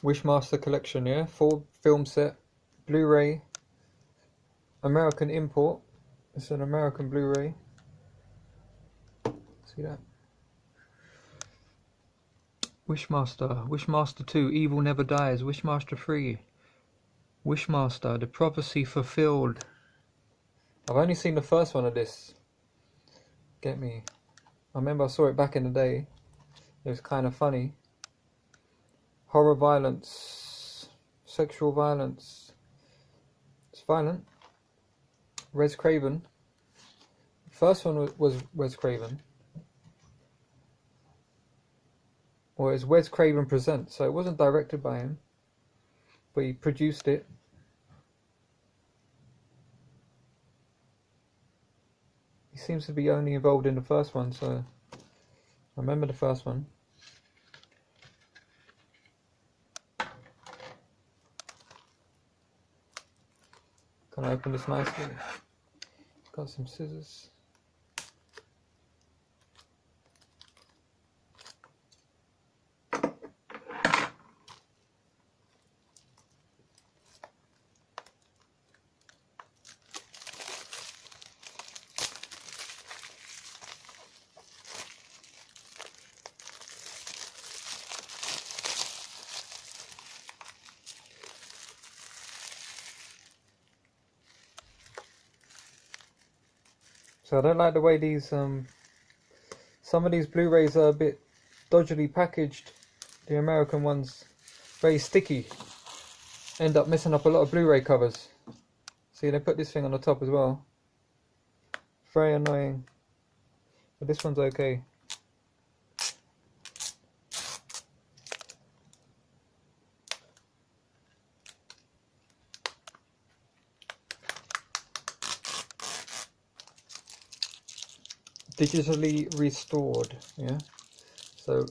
Wishmaster collection, yeah? 4 film set, Blu-ray, American import. It's an American Blu-ray. See that? Wishmaster, Wishmaster 2, Evil Never Dies, Wishmaster 3, Wishmaster, The Prophecy Fulfilled. I've only seen the first one of this. Get me. I remember I saw it back in the day. It was kind of funny. Horror violence, sexual violence. It's violent. Wes Craven. The first one was Wes Craven. Or it's Wes Craven Presents, so it wasn't directed by him, but he produced it. He seems to be only involved in the first one, so I remember the first one. Can I open this nicely? Got some scissors. So I don't like the way these some of these Blu-rays are a bit dodgily packaged. The American ones, very sticky. End up messing up a lot of Blu-ray covers. See, they put this thing on the top as well. Very annoying. But this one's okay. Digitally restored, yeah. So,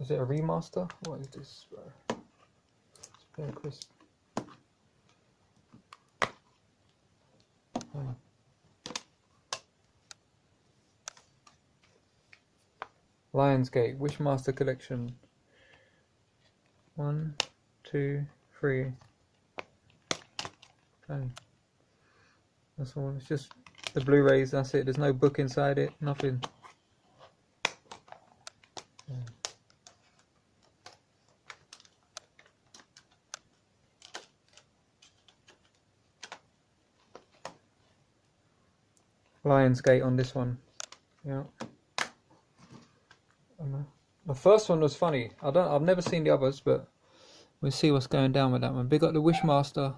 is it a remaster? What is this? It's very crisp. Oh. Lionsgate Wishmaster collection. 1, 2, 3. Okay. That's all. It's just the Blu-rays, that's it. There's no book inside it, nothing. Yeah. Lionsgate on this one. Yeah. The first one was funny. I've never seen the others, but we'll see what's going down with that one. Big up the Wishmaster.